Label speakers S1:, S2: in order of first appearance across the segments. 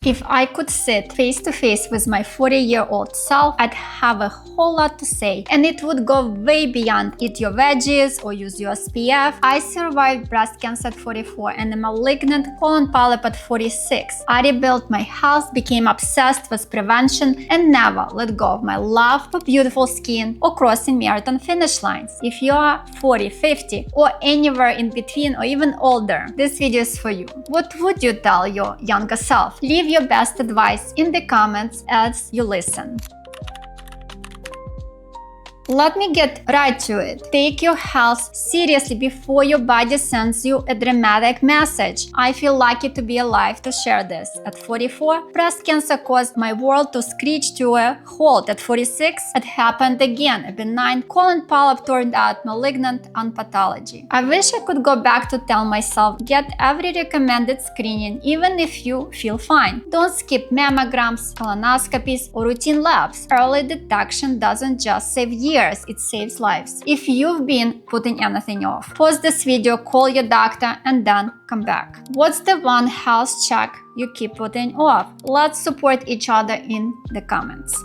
S1: If I could sit face to face with my 40-year-old self, I'd have a whole lot to say, and it would go way beyond eat your veggies or use your SPF. I survived breast cancer at 44 and a malignant colon polyp at 46. I rebuilt my health, became obsessed with prevention, and never let go of my love for beautiful skin or crossing marathon finish lines. If you are 40, 50, or anywhere in between or even older, this video is for you. What would you tell your younger self? Leave your best advice in the comments as you listen. Let me get right to it. Take your health seriously before your body sends you a dramatic message. I feel lucky to be alive to share this. At 44, breast cancer caused my world to screech to a halt. At 46, it happened again. A benign colon polyp turned out malignant on pathology. I wish I could go back to tell myself, get every recommended screening, even if you feel fine. Don't skip mammograms, colonoscopies, or routine labs. Early detection doesn't just save years. It saves lives. If you've been putting anything off, pause this video, call your doctor, and then come back. What's the one health check you keep putting off? Let's support each other in the comments.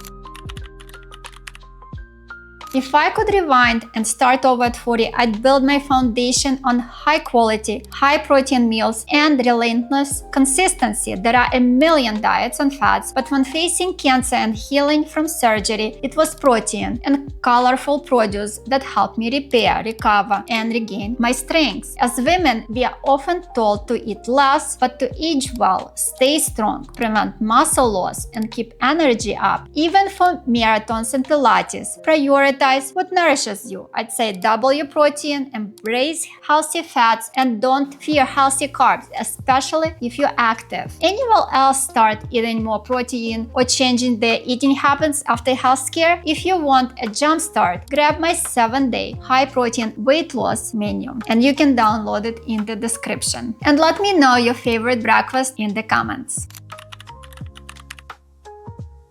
S1: If I could rewind and start over at 40, I'd build my foundation on high quality, high protein meals and relentless consistency. There are a million diets and fads, but when facing cancer and healing from surgery, it was protein and colorful produce that helped me repair, recover, and regain my strengths. As women, we are often told to eat less, but to age well, stay strong, prevent muscle loss, and keep energy up. Even for marathons and Pilates, prioritize what nourishes you. I'd say double your protein, embrace healthy fats, and don't fear healthy carbs, especially if you're active. Anyone else start eating more protein or changing their eating habits after health scare? If you want a jump start, grab my 7-day high-protein weight loss menu, and you can download it in the description. And let me know your favorite breakfast in the comments.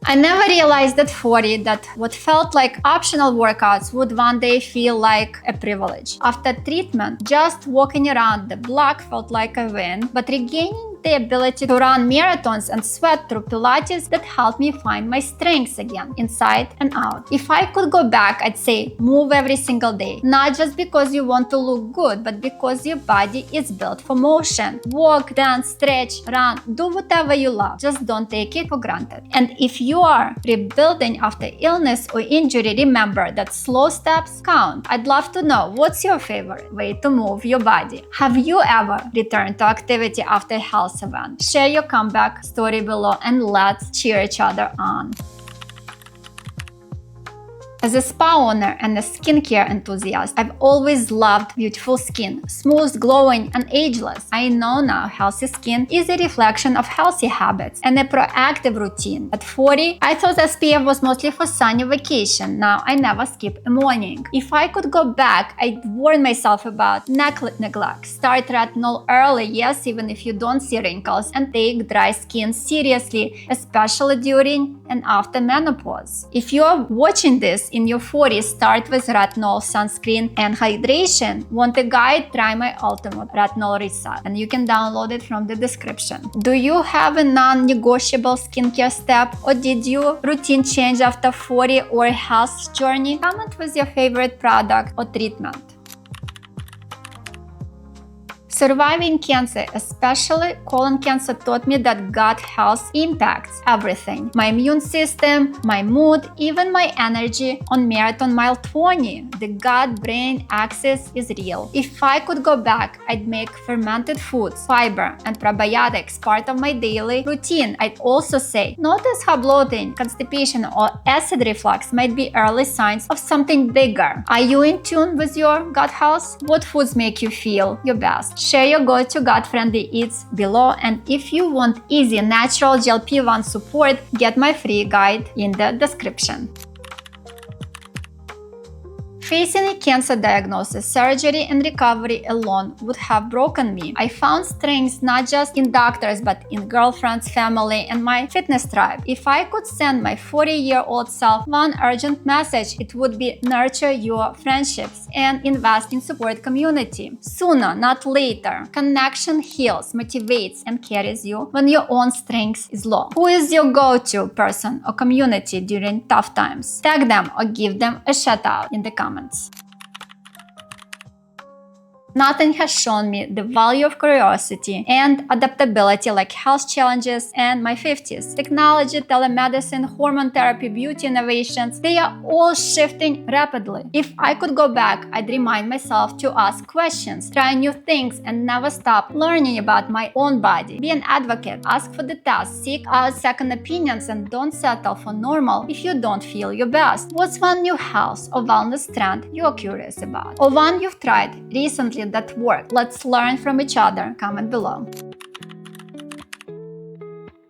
S1: I never realized at 40 that what felt like optional workouts would one day feel like a privilege. After treatment, just walking around the block felt like a win, but regaining the ability to run marathons and sweat through Pilates that helped me find my strengths again, inside and out. If I could go back, I'd say move every single day. Not just because you want to look good, but because your body is built for motion. Walk, dance, stretch, run, do whatever you love. Just don't take it for granted. And if you are rebuilding after illness or injury, remember that slow steps count. I'd love to know, what's your favorite way to move your body? Have you ever returned to activity after a health event? Share your comeback story below and let's cheer each other on. As a spa owner and a skincare enthusiast, I've always loved beautiful skin, smooth, glowing, and ageless. I know now healthy skin is a reflection of healthy habits and a proactive routine. At 40, I thought SPF was mostly for sunny vacation. Now I never skip a morning. If I could go back, I'd warn myself about neck neglect. Start retinol early, yes, even if you don't see wrinkles, and take dry skin seriously, especially during and after menopause. If you are watching this in your 40s, start with retinol, sunscreen, and hydration. Want a guide? Try my ultimate retinol reset, and you can download it from the description. Do you have a non-negotiable skincare step, or did your routine change after 40 or a health journey? Comment with your favorite product or treatment. Surviving cancer, especially colon cancer, taught me that gut health impacts everything. My immune system, my mood, even my energy. On marathon mile 20, the gut-brain axis is real. If I could go back, I'd make fermented foods, fiber, and probiotics part of my daily routine. I'd also say, notice how bloating, constipation, or acid reflux might be early signs of something bigger. Are you in tune with your gut health? What foods make you feel your best? Share your go-to gut-friendly eats below, and if you want easy, natural GLP-1 support, get my free guide in the description. Facing a cancer diagnosis, surgery, and recovery alone would have broken me. I found strength not just in doctors but in girlfriends, family, and my fitness tribe. If I could send my 40-year-old self one urgent message, it would be nurture your friendships and invest in support community. Sooner, not later. Connection heals, motivates, and carries you when your own strength is low. Who is your go-to person or community during tough times? Tag them or give them a shout out in the comments. Nothing has shown me the value of curiosity and adaptability like health challenges and my 50s. Technology, telemedicine, hormone therapy, beauty innovations, they are all shifting rapidly. If I could go back, I'd remind myself to ask questions, try new things, and never stop learning about my own body. Be an advocate, ask for the test, seek out second opinions, and don't settle for normal if you don't feel your best. What's one new health or wellness trend you're curious about? Or one you've tried recently that work? Let's learn from each other. Comment below.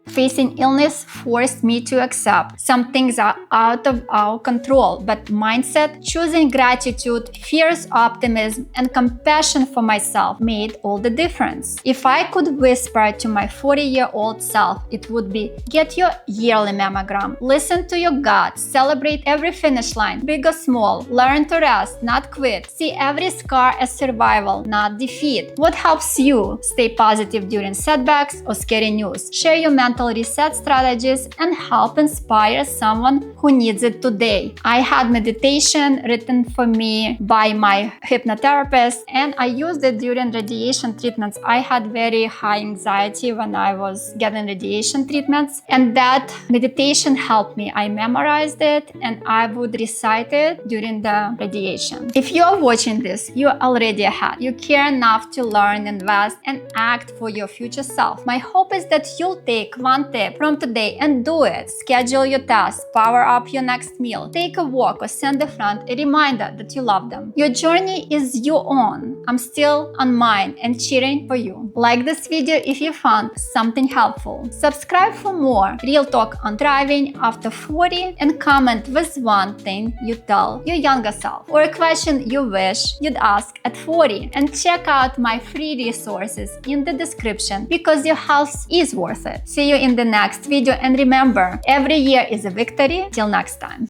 S1: Facing illness forced me to accept some things are out of our control, but mindset, choosing gratitude, fierce optimism, and compassion for myself made all the difference. If I could whisper to my 40-year-old self, it would be, get your yearly mammogram, listen to your gut, celebrate every finish line, big or small, learn to rest, not quit, see every scar as survival, not defeat. What helps you stay positive during setbacks or scary news? Share your mental reset strategies and help inspire someone who needs it today. I had meditation written for me by my hypnotherapist, and I used it during radiation treatments. I had very high anxiety when I was getting radiation treatments, and that meditation helped me. I memorized it and I would recite it during the radiation. If you are watching this, you are already ahead. You care enough to learn, invest, and act for your future self. My hope is that you'll take one tip from today and do it. Schedule your tasks, power up your next meal, take a walk, or send a friend a reminder that you love them. Your journey is your own. I'm still on mine and cheering for you. Like this video if you found something helpful. Subscribe for more real talk on thriving after 40, and comment with one thing you tell your younger self or a question you wish you'd ask at 40. And check out my free resources in the description because your health is worth it. See you in the next video, and remember, every year is a victory. Till next time.